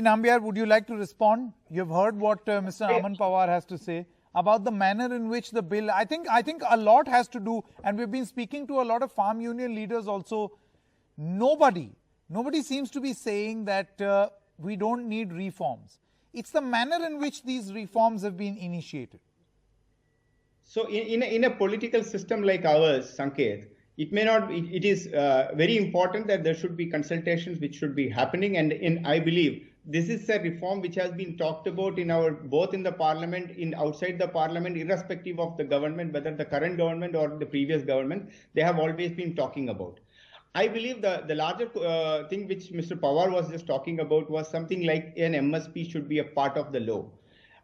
Nambiar, would you like to respond? You've heard what Mr. Aman Pawar has to say about the manner in which the bill. I think a lot has to do, and we've been speaking to a lot of farm union leaders also. Nobody seems to be saying that we don't need reforms. It's the manner in which these reforms have been initiated. So in a political system like ours, Sanket, it may not. It is very important that there should be consultations which should be happening, and I believe this is a reform which has been talked about in both in the parliament, outside the parliament, irrespective of the government, whether the current government or the previous government, they have always been talking about. I believe the larger thing which Mr. Pawar was just talking about was something like an M.S.P should be a part of the law.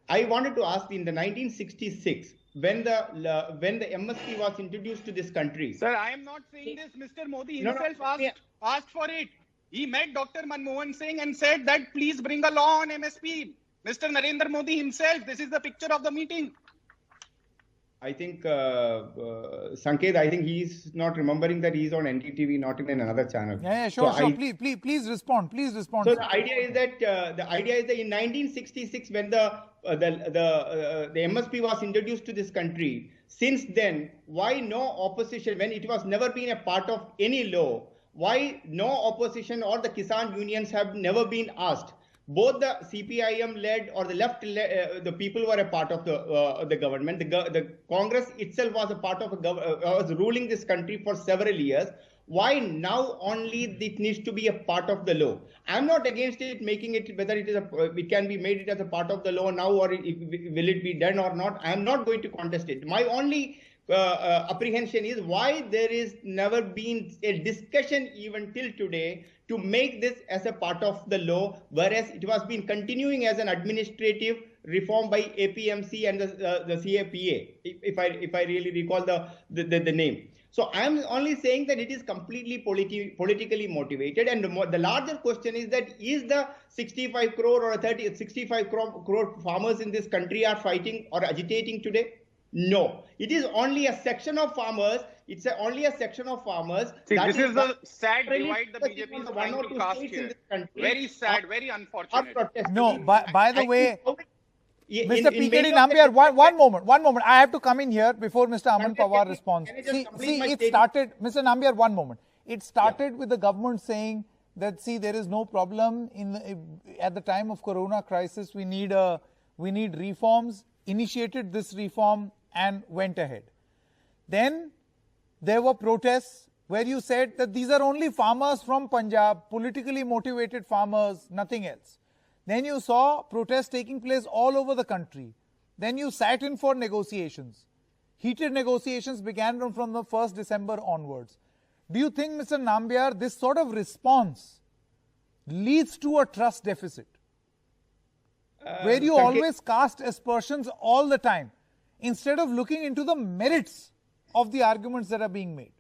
I wanted to ask, in the 1966, when the M.S.P was introduced to this country. Sir, I am not saying this. Mr. Modi himself asked for it. He met Dr. Manmohan Singh and said that please bring a law on M.S.P. Mr. Narendra Modi himself. This is the picture of the meeting. I think, Sanket, I think he's not remembering that he's on NDTV, not in another channel. Yeah, sure. Please respond. Please respond. So the idea is that in 1966, when the M.S.P was introduced to this country, since then, why no opposition, when it was never been a part of any law, why no opposition or the Kisan unions have never been asked? Both the CPIM-led or the left, the people were a part of the government. The Congress itself was a part of was ruling this country for several years. Why now only it needs to be a part of the law? I'm not against it, making it whether it can be made it as a part of the law now, or will it be done or not. I'm not going to contest it. My only apprehension is why there is never been a discussion even till today to make this as a part of the law, whereas it was been continuing as an administrative reform by APMC and the CAPA, if I really recall the name. So I am only saying that it is completely politically motivated, and the larger question is that is the 65 crore or 65 crore farmers in this country are fighting or agitating today? No, it is only a section of farmers. It's only a section of farmers. See, this is the sad divide the BJP is trying to cast here. Very sad, very unfortunate. No, by the way, Mr. PKD Nambiar, one moment. I have to come in here before Mr. Aman Pawar responds. See, it started, Mr. Nambiar, one moment. It started with the government saying that, see, there is no problem at the time of Corona crisis. We need reforms. Initiated this reform and went ahead. Then there were protests where you said that these are only farmers from Punjab, politically motivated farmers, nothing else. Then you saw protests taking place all over the country. Then you sat in for negotiations. Heated negotiations began from the 1st December onwards. Do you think, Mr. Nambiar, this sort of response leads to a trust deficit? Where you always cast aspersions all the time, instead of looking into the merits of the arguments that are being made.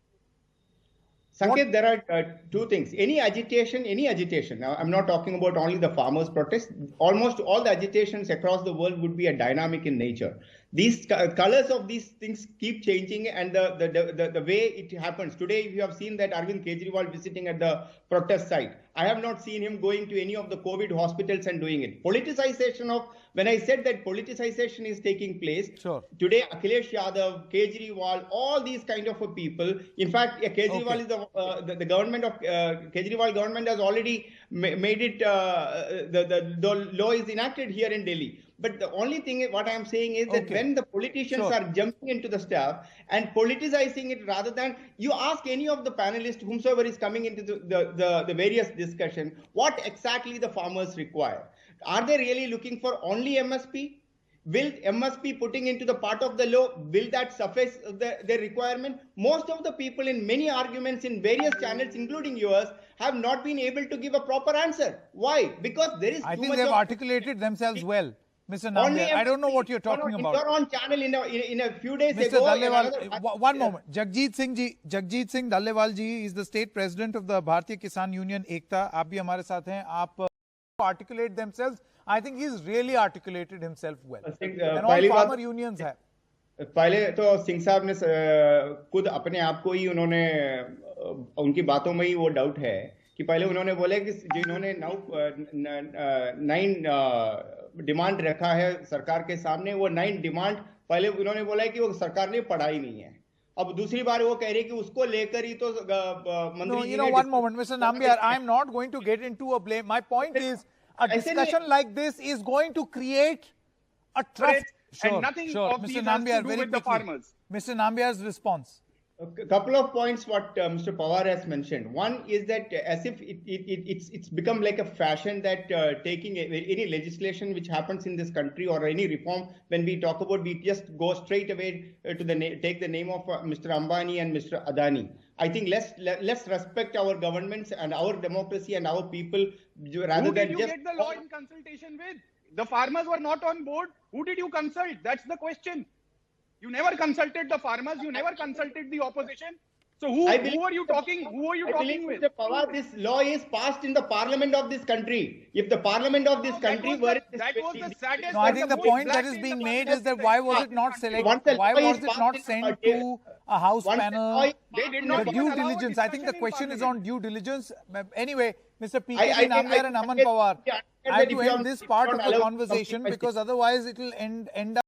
Sanket, there are two things. Any agitation. Now, I'm not talking about only the farmers' protests. Almost all the agitations across the world would be a dynamic in nature. These colors of these things keep changing, and the way it happens. Today, you have seen that Arvind Kejriwal visiting at the protest site. I have not seen him going to any of the COVID hospitals and doing it. When I said that politicization is taking place, sure. Today Akhilesh Yadav, Kejriwal, all these kind of people. In fact, Kejriwal is the government of Kejriwal government has already made it. The law is enacted here in Delhi. But the only thing, what I am saying is that when the politicians are jumping into the stuff and politicizing it, rather than you ask any of the panelists, whomsoever is coming into the various discussion, what exactly the farmers require? Are they really looking for only M.S.P? Will M.S.P putting into the part of the law, will that suffice their requirement? Most of the people in many arguments in various channels, including yours, have not been able to give a proper answer. Why? Because there is I think they've articulated themselves well. Mr. Nambiar, I don't know what you're talking about. You're on channel in a few days Mr. ago. Dallewal, one moment. Jagjit Singh Dallewal ji is the state president of the Bharatiya Kisan Union Ekta. आप भी हमारे साथ हैं. आप articulate themselves. I think he's really articulated himself well. And all farmer unions have. पहले तो सिंह साहब ने खुद अपने आप को ही उनकी बातों में ही वो डाउट है कि पहले उन्होंने बोले कि जिन्होंने 9 डिमांड रखा है सरकार के सामने, वो 9 डिमांड पहले उन्होंने बोला है कि वो सरकार ने पढ़ा ही नहीं है। अब दूसरी बार वो कह रही है कि उसको लेकर ही तो मंत्री No, one moment, Mr. Nambiar, I am not going to get into a blame. My point is, a discussion like this is going to create a trust. And nothing of these has to do with the farmers. Mr. Nambiar's response. A couple of points what Mr. Pawar has mentioned. One is that as if it's become like a fashion that taking any legislation which happens in this country or any reform, when we talk about, we just go straight away to take the name of Mr. Ambani and Mr. Adani. I think let's respect our governments and our democracy and our people rather than just. Who did you get the law in consultation with? The farmers were not on board. Who did you consult? That's the question. You never consulted the farmers. You never consulted the opposition. So who are you talking? Who are you talking with? Mr. Pawar, this law is passed in the parliament of this country. If the parliament of this country were that was the saddest. No, I think the point that is being made is that why was it not selected? Why was it not sent to a house panel? They did not the due diligence. I think the question is on due diligence. Anyway, Mr. P.K. Nambiar and Aman Pawar, I have to end this part of the conversation because otherwise it will end up